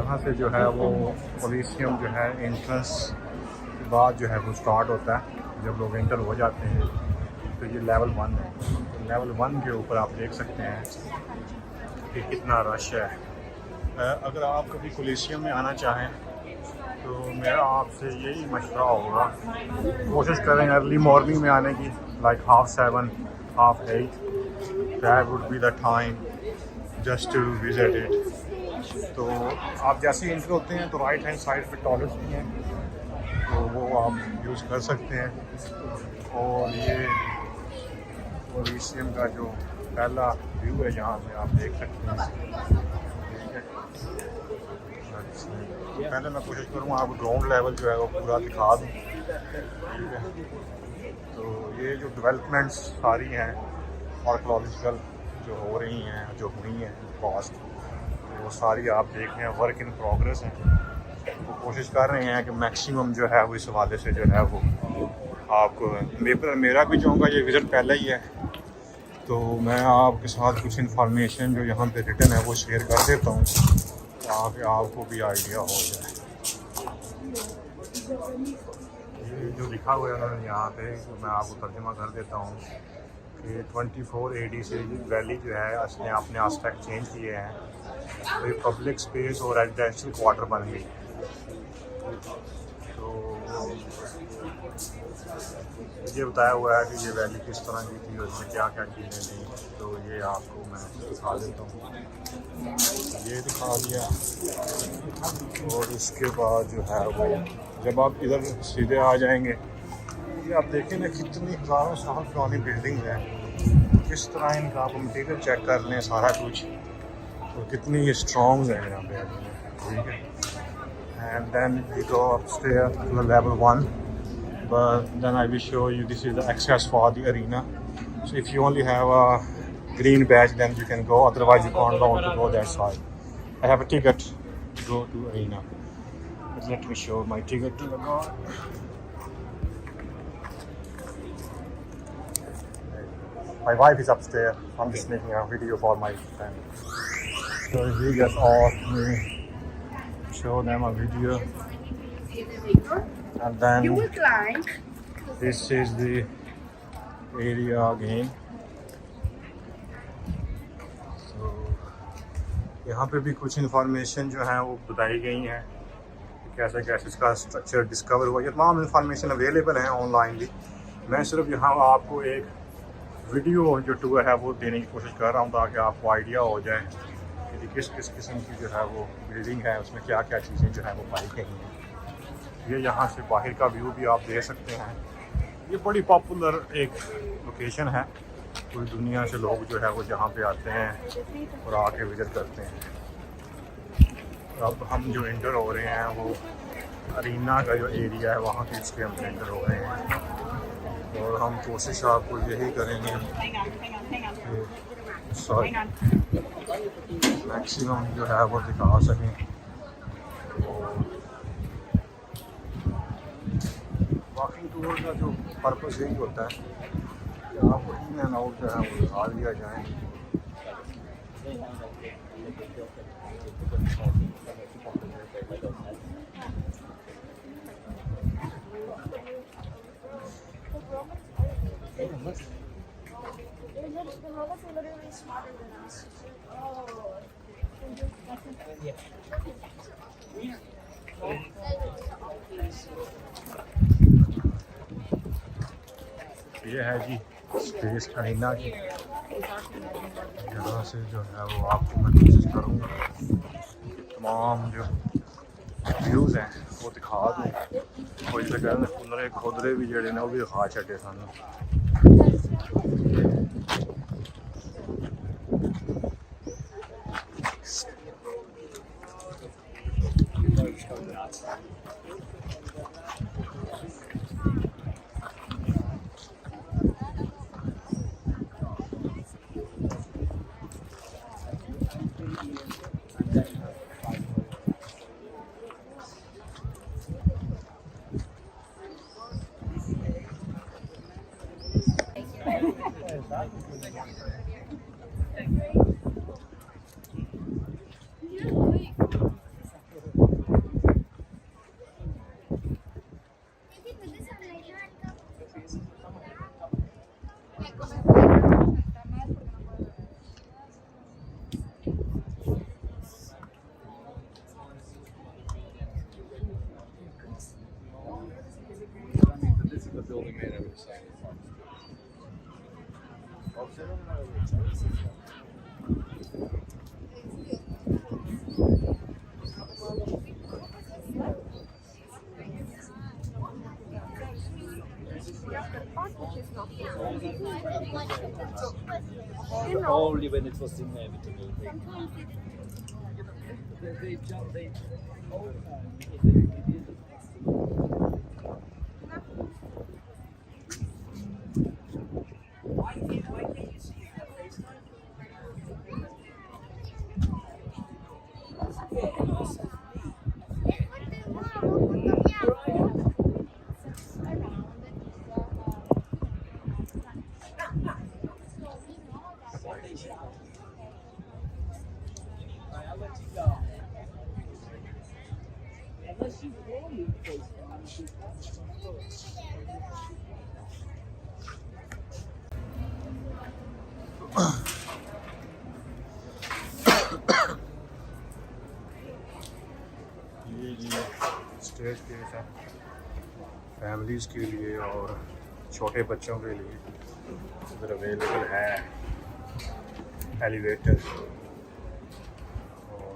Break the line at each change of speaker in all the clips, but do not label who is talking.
यहाँ से जो है वो कोलिसियम जो है एंट्रेंस के बाद जो है वो स्टार्ट होता है। जब लोग एंटर हो जाते हैं तो ये लेवल 1 है। तो लेवल 1 के ऊपर आप देख सकते हैं कि कितना रश है। अगर आप कभी कोलिसियम में आना चाहें तो मेरा आपसे यही मशवरा होगा, कोशिश करें अर्ली मॉर्निंग में आने की, like 7:30, 8:30। That would be the time just to visit it. तो आप जैसे ही एंटर होते हैं तो राइट हैंड साइड पे टॉयलेट्स भी हैं, तो वो आप यूज़ कर सकते हैं। और ये कोलिसियम का जो पहला व्यू है यहाँ पे आप देख सकते हैं, ठीक है। अच्छा, पहले मैं कोशिश करूँगा आपको ग्राउंड लेवल जो है वो पूरा दिखा दूँ, ठीक है। तो ये जो डेवलपमेंट्स सारी हैं आर्कियोलॉजिकल जो हो रही हैं, जो हुई हैं पास्ट, वो सारी आप देख रहे हैं, वर्क इन प्रोग्रेस हैं। वो कोशिश कर रहे हैं कि मैक्सिमम जो है वो इस हवाले से जो है वो आपको, मेरा भी जाऊँगा ये विज़िट पहले ही है, तो मैं आपके साथ कुछ इन्फॉर्मेशन जो यहाँ पे रिटन है वो शेयर कर देता हूँ ताकि आपको भी आइडिया हो जाए। ये जो लिखा हुआ है उन्होंने यहाँ पे, तो मैं आपको तर्जुमा कर देता हूँ कि 24 AD से वैली जो है उसने अपने आस्पेक्ट चेंज किए हैं, तो ये पब्लिक स्पेस और रेजिडेंशियल क्वार्टर बन गई। तो ये बताया हुआ है कि ये वैली किस तरह की थी और इसमें क्या क्या चीज़ें थी, तो ये आपको मैं दिखा देता हूँ। ये दिखा दिया, और इसके बाद जो है वो जब आप इधर सीधे आ जाएंगे, ये आप देखें ना कितनी हज़ारों साल पुरानी बिल्डिंग है, किस तरह इनका आप मटीरियल चेक कर लें सारा कुछ, तो कितनी स्ट्रॉन्ग है यहाँ पे, ठीक है। And then we go upstairs to level 1, but then I will show you this is the access for the arena. So if you only have a green badge, then you can go, otherwise you can't allow to go that side. I have a ticket to go to arena, but let me show my ticket to the guard. My wife is upstairs, I'm just making a video for my friend. So he just asked me show them a video, and then
you will climb.
This is the area again. So यहाँ पे भी कुछ information जो है वो बताई गई हैं कि कैसे कैसे इसका स्ट्रक्चर डिस्कवर हुआ। ये तमाम इंफॉर्मेशन अवेलेबल है ऑनलाइन भी। मैं सिर्फ यहाँ आपको एक वीडियो जो टूर है वो देने की कोशिश कर रहा हूँ ताकि आपको आइडिया हो जाए कि किस किस किस्म की जो है वो बिल्डिंग है, उसमें क्या क्या चीज़ें जो है वो पाई गई हैं। ये यहाँ से बाहर का व्यू भी आप देख सकते हैं। ये बड़ी पॉपुलर एक लोकेशन है, पूरी दुनिया से लोग जो है वो यहाँ पे आते हैं और आके विज़िट करते हैं। अब हम जो एंटर हो रहे हैं वो अरीना का जो एरिया है वहाँ के इसके हम एंटर हो रहे हैं, और हम कोशिश आपको यही करेंगे मैक्सिमम जो है वो दिखा सकें। वॉकिंग टूर का जो पर्पस यही होता है कि आपको इन एंड आउट जो है वो दिखा दिया जाए। ये है जी स्पेस अरीना की, यहाँ से जो है वो आपको मैं कोशिश करूँगा तमाम जो व्यूज़ हैं वो दिखा दूँ। कोई जगह में खुदरे खुदरे भी जड़े ने वो भी दिखा छे सानू।
meer hebben samengevat.
Only when it was inevitable.
ये जी स्टेज केस है फैमिलीज़ के लिए और छोटे बच्चों के लिए इधर अवेलेबल है एलिवेटर और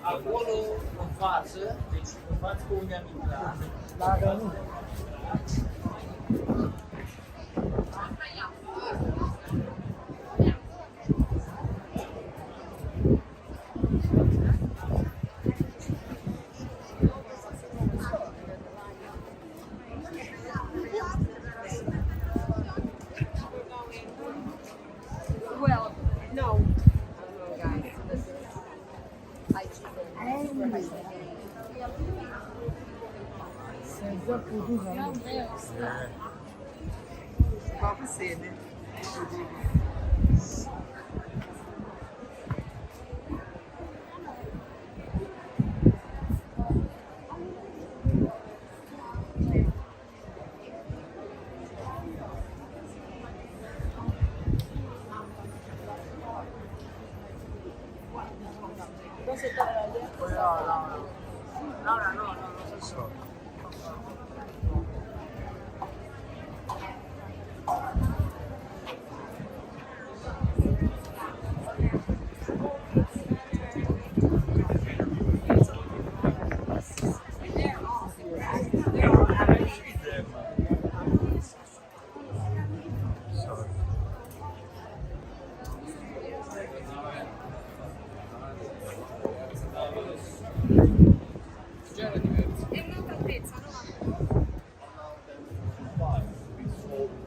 Acolo în față, deci în față pe unde am intrat,
Well, no. Guys, this is Papa sede.
So, sorry.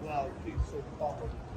Wow, it's so powerful.